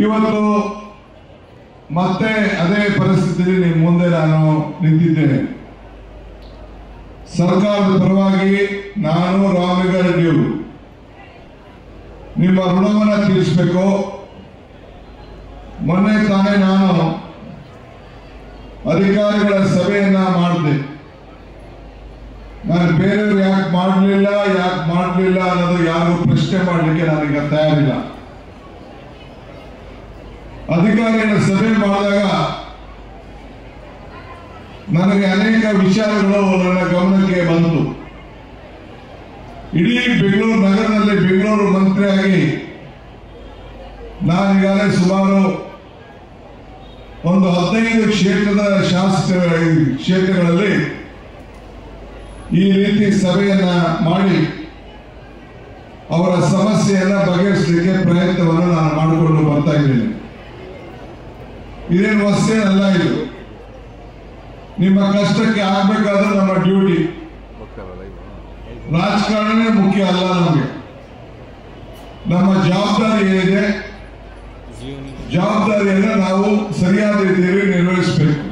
ಇವತ್ತು ಮತ್ತೆ ಅದೇ ಪರಿಸ್ಥಿತಿಯಲ್ಲಿ ನಿಮ್ಮ ಮುಂದೆ ನಾನು ನಿಂತಿದ್ದೇನೆ. ಸರ್ಕಾರದ ಪರವಾಗಿ ನಾನು ರಾಮಲಿಂಗಾರೆಡ್ಡಿಯವರು ನಿಮ್ಮ ಋಣವನ್ನು ತೀರಿಸಬೇಕು. ಮೊನ್ನೆ ತಾನೇ ನಾನು ಅಧಿಕಾರಿಗಳ ಸಭೆಯನ್ನ ಮಾಡಿದೆ. ನಾನು ಬೇರೆಯವರು ಯಾಕೆ ಮಾಡಲಿಲ್ಲ ಅನ್ನೋದು ಯಾರು ಪ್ರಶ್ನೆ ಮಾಡಲಿಕ್ಕೆ ನಾನೀಗ ತಯಾರಿಲ್ಲ. ಅಧಿಕಾರಿಗಳ ಸಭೆ ಮಾಡಿದಾಗ ನನಗೆ ಅನೇಕ ವಿಚಾರಗಳು ನನ್ನ ಗಮನಕ್ಕೆ ಬಂತು. ಇಡೀ ಬೆಂಗಳೂರು ನಗರದಲ್ಲಿ ಬೆಂಗಳೂರು ಮಂತ್ರಿಯಾಗಿ ನಾನೀಗಾಗಲೇ ಸುಮಾರು ಒಂದು 15 ಕ್ಷೇತ್ರದ ಕ್ಷೇತ್ರಗಳಲ್ಲಿ ಈ ರೀತಿ ಸಭೆಯನ್ನ ಮಾಡಿ ಅವರ ಸಮಸ್ಯೆಯನ್ನ ಬಗೆಹರಿಸಲಿಕ್ಕೆ ಪ್ರಯತ್ನವನ್ನು ನಾನು ಮಾಡಿಕೊಂಡು ಬರ್ತಾ ಇದ್ದೇನೆ. ಇದೇನು ಹೊಸೇನಲ್ಲ, ಇದು ನಿಮ್ಮ ಕಷ್ಟಕ್ಕೆ ಆಗ್ಬೇಕಾದ್ರೆ ನಮ್ಮ ಡ್ಯೂಟಿ. ರಾಜಕಾರಣನೇ ಮುಖ್ಯ ಅಲ್ಲ, ನಮಗೆ ನಮ್ಮ ಜವಾಬ್ದಾರಿ ಏನಿದೆ, ಜವಾಬ್ದಾರಿಯನ್ನು ನಾವು ಸರಿಯಾದ ರೀತಿಯಲ್ಲಿ ನಿರ್ವಹಿಸಬೇಕು.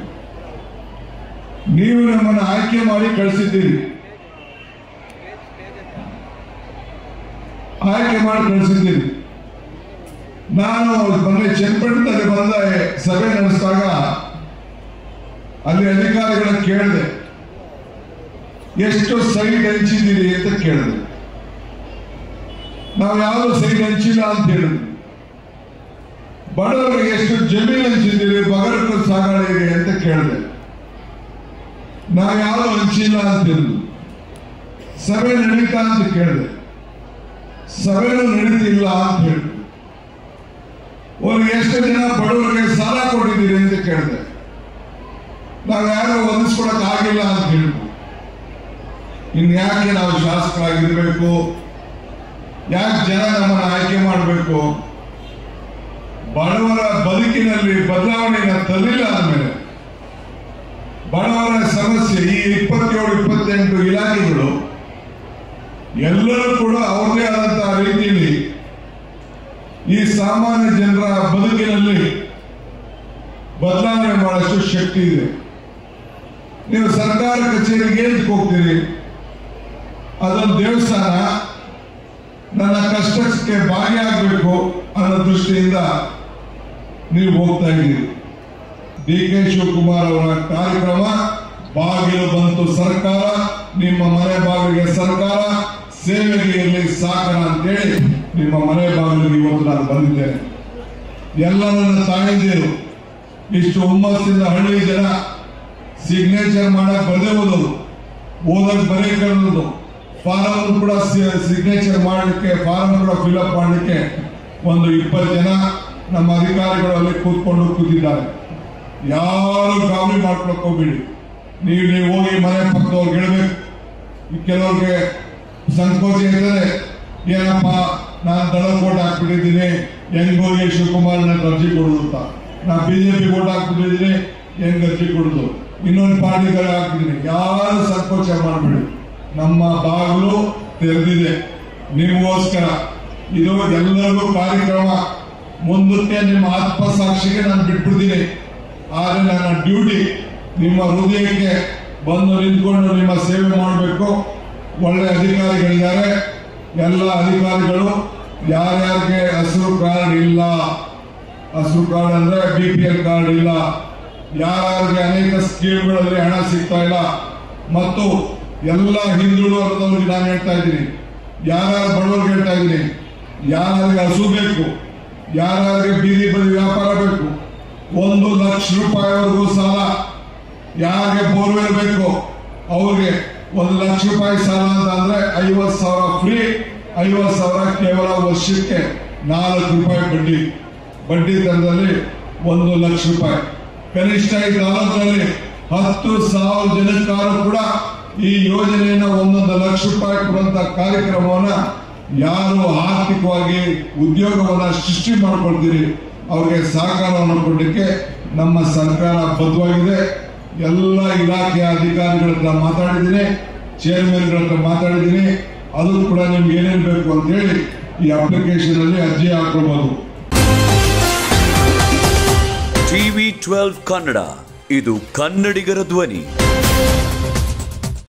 ನೀವು ನಮ್ಮನ್ನು ಆಯ್ಕೆ ಮಾಡಿ ಕಳಿಸಿದ್ದೀರಿ, ನಾನು ಮೊನ್ನೆ ಚನ್ನಪಟ್ಟಣದಲ್ಲಿ ಬಂದ ಸಭೆ ನಡೆಸಿದಾಗ ಅಲ್ಲಿ ಅಧಿಕಾರಿಗಳನ್ನ ಕೇಳಿದೆ, ಎಷ್ಟು ಸೈಟ್ ಹಂಚಿದ್ದೀರಿ ಅಂತ ಕೇಳಿದೆ. ನಾವು ಯಾವುದು ಸೈಟ್ ಹಂಚಿಲ್ಲ ಅಂತ ಹೇಳಿದ್ವಿ. ಬಡವರಿಗೆ ಎಷ್ಟು ಜಮೀನು ಹಂಚಿದ್ದೀರಿ, ಬಗರಕ್ಕೂ ಸಾಗಾಣಿಕೆ ಅಂತ ಕೇಳಿದೆ. ನಾವು ಯಾವುದು ಹಂಚಿಲ್ಲ ಅಂತ ಹೇಳಿದ್ವಿ. ಸಭೆ ನಡೀತಾ ಅಂತ ಕೇಳಿದೆ, ಸಭೆನೂ ನಡೀತಿಲ್ಲ ಅಂತ ಹೇಳಿದ್ವಿ. ಎಷ್ಟು ಜನ ಬಡವರಿಗೆ ಸಾಲ ಕೊಟ್ಟಿದ್ದೀರಿ ಅಂತ ಕೇಳಿದೆ. ನಾವು ಯಾರು ಹೊಂದಿಸ್ಕೊಳಕ್ ಆಗಿಲ್ಲ ಅಂತ ಹೇಳಿದ್ವಿ. ಇನ್ಯಾಕೆ ನಾವು ಶಾಸಕರಾಗಿರ್ಬೇಕು? ಯಾಕೆ ಜನ ನಮ್ಮನ್ನು ಆಯ್ಕೆ ಮಾಡಬೇಕು? ಬಡವರ ಬದುಕಿನಲ್ಲಿ ಬದಲಾವಣೆಯನ್ನು ತರಲಿಲ್ಲ ಅಂದಮೇಲೆ ಬಡವರ ಸಮಸ್ಯೆ ಈ 27-28 ಇಲಾಖೆಗಳು ಎಲ್ಲರೂ ಕೂಡ ಅವ್ರದೇ ಆದಂತಹ ರೀತಿಯಲ್ಲಿ ಈ ಸಾಮಾನ್ಯ ಜನರ ಬದುಕಿನಲ್ಲಿ ಬದಲಾವಣೆ ಮಾಡಷ್ಟು ಶಕ್ತಿ ಇದೆ. ನೀವು ಸರ್ಕಾರ ಕಚೇರಿಗೆ ಏನಕ್ಕೆ ಹೋಗ್ತೀರಿ? ಅದೊಂದು ದೇವಸ್ಥಾನ, ನನ್ನ ಕಷ್ಟಕ್ಕೆ ಭಾಗಿಯಾಗಬೇಕು ಅನ್ನೋ ದೃಷ್ಟಿಯಿಂದ ನೀವು ಹೋಗ್ತಾ ಇದ್ದೀರಿ. DK ಶಿವಕುಮಾರ್ ಅವರ ಕಾರ್ಯಕ್ರಮ ಬಾಗಿಲು ಬಂತು ಸರ್ಕಾರ, ನಿಮ್ಮ ಮನೆ ಬಾಗಿಲಿಗೆ ಸರ್ಕಾರ, ಸೇವೆಗೆ ಇರಲಿ ಸಾಕರ ಅಂತೇಳಿ ನಿಮ್ಮ ಮನೆ ಬಾಗಿಲಿಗೆ ಇವತ್ತು ನಾನು ಬಂದಿದ್ದೇನೆ. ಎಲ್ಲ ನನ್ನ ತಾಯಂದಿರು ಇಷ್ಟು ಹುಮ್ಮಸ್ಸಿಂದ ಹಳ್ಳಿ ಜನ ಸಿಗ್ನೇಚರ್ ಮಾಡಕ್ ಬರದೇ ಹೋದವು, ಓದಕ್ ಬರೀ ಕಳೆದು ಫಾರಂ ಕೂಡ ಸಿಗ್ನೇಚರ್ ಮಾಡಲಿಕ್ಕೆ, ಫಾರಂ ಕೂಡ ಫಿಲ್ಅಪ್ ಮಾಡಲಿಕ್ಕೆ ಒಂದು 20 ಜನ ನಮ್ಮ ಅಧಿಕಾರಿಗಳು ಅಲ್ಲಿ ಕೂತಿದ್ದಾರೆ. ಯಾರು ಗಾಬರಿ ಮಾಡ್ಕೊಳಕ್ ಹೋಗ್ಬೇಡಿ. ನೀವು ಹೋಗಿ ಮನೆ ಪಕ್ಕದವ್ರಿಗೆ ಹೇಳ್ಬೇಕು. ಕೆಲವ್ರಿಗೆ ಸಂಕೋಚ ಇರ್ತದೆ, ಏನಪ್ಪ ನಾನು ದಳ ಓಟ್ ಹಾಕ್ಬಿಟ್ಟಿದ್ದೀನಿ, ಹೆಂಗ್ ಹೋಗಿ ಶಿವಕುಮಾರ್ನ ಅರ್ಜಿ ಕೊಡುದು ಅಂತ. ನಾ BJP ಓಟ್ ಹಾಕ್ಬಿಟ್ಟಿದ್ದೀನಿ, ಹೆಂಗ್ ಅರ್ಜಿ ಕೊಡುದು, ಇನ್ನೊಂದು ಪಾರ್ಟಿಗಳು ಹಾಕ್ಬಿಟ್ಟಿದ್ದೀನಿ. ಯಾರು ಸಂಕೋಚ ಮಾಡಬೇಡಿ, ನಮ್ಮ ಬಾಗಿಲು ತೆರೆದಿದೆ ನಿಮಗೋಸ್ಕರ. ಇದು ಎಲ್ಲರಿಗೂ ಕಾರ್ಯಕ್ರಮ. ಮುಂದಕ್ಕೆ ನಿಮ್ಮ ಆತ್ಮಸಾಕ್ಷಿಗೆ ನಾನು ಬಿಟ್ಬಿಡ್ತೀನಿ. ಆದ್ರೆ ನನ್ನ ಡ್ಯೂಟಿ ನಿಮ್ಮ ಹೃದಯಕ್ಕೆ ಬಂದು ನಿಂತ್ಕೊಂಡು ನಿಮ್ಮ ಸೇವೆ ಮಾಡಬೇಕು. ಒಳ್ಳೆ ಅಧಿಕಾರಿಗಳಿದ್ದಾರೆ. ಎಲ್ಲ ಅಧಿಕಾರಿಗಳು ಯಾರ್ಯಾರಿಗೆ ಹಸಿರು ಕಾರ್ಡ್ ಇಲ್ಲ, ಹಸಿರು ಕಾರ್ಡ್ ಅಂದ್ರೆ BPL ಕಾರ್ಡ್ ಇಲ್ಲ, ಯಾರ್ಯಾರಿಗೆ ಅನೇಕ ಸ್ಕೀಮ್ಗಳಲ್ಲಿ ಹಣ ಸಿಗ್ತಾ ಇಲ್ಲ, ಮತ್ತು ಎಲ್ಲ ಹಿಂದುಳಿದ ವರ್ಗದವ್ರಿಗೆ ನಾನು ಹೇಳ್ತಾ ಇದ್ದೀನಿ, ಯಾರ್ಯಾರು ಬಡವರಿಗೆ ಹೇಳ್ತಾ ಇದ್ದೀನಿ, ಯಾರ್ಯಾರಿಗೆ ಹಸು ಬೇಕು, ಯಾರ್ಯಾರಿಗೆ ಬೀದಿ ಬದಿ ವ್ಯಾಪಾರ ಬೇಕು, 1 ಲಕ್ಷ ರೂಪಾಯಿವರೆಗೂ ಸಾಲ, ಯಾರಿಗೆ ಬೋರ್ವೆಲ್ ಬೇಕು ಅವ್ರಿಗೆ 1 ಲಕ್ಷ ರೂಪಾಯಿ ಸಾಲ ಅಂತ ಅಂದ್ರೆ 50,000 ಫ್ರೀ, 50,000 ಕೇವಲ ವರ್ಷಕ್ಕೆ 4 ರೂಪಾಯಿ ಬಡ್ಡಿ ದರದಲ್ಲಿ 1 ಲಕ್ಷ ರೂಪಾಯಿ. ಕನಿಷ್ಠ ಈ ತಾಲೂಕಿನಲ್ಲಿ 10,000 ಜನಕ್ಕಾರು ಕೂಡ ಈ ಯೋಜನೆಯನ್ನ 1 ಲಕ್ಷ ರೂಪಾಯಿ ಕೊಡುವಂತ ಕಾರ್ಯಕ್ರಮವನ್ನ ಯಾರು ಆರ್ಥಿಕವಾಗಿ ಉದ್ಯೋಗವನ್ನ ಸೃಷ್ಟಿ ಮಾಡ್ಕೊಳ್ತೀರಿ ಅವ್ರಿಗೆ ಸಹಕಾರವನ್ನು ಕೊಡಲಿಕ್ಕೆ ನಮ್ಮ ಸರ್ಕಾರ ಬದ್ಧವಾಗಿದೆ. ಎಲ್ಲ ಇಲಾಖೆಯ ಅಧಿಕಾರಿಗಳ ಹತ್ರ ಮಾತಾಡಿದ್ದೀನಿ, ಚೇರ್ಮನ್ಗಳ ಹತ್ರ ಮಾತಾಡಿದ್ದೀನಿ. ಅದು ಕೂಡ ನಿಮ್ಗೆ ಏನೇನು ಬೇಕು ಅಂತ ಹೇಳಿ ಈ ಅಪ್ಲಿಕೇಶನ್ ಅಲ್ಲಿ ಅರ್ಜಿ ಹಾಕೋಬಹುದು. TV12 ಕನ್ನಡ, ಇದು ಕನ್ನಡಿಗರ ಧ್ವನಿ.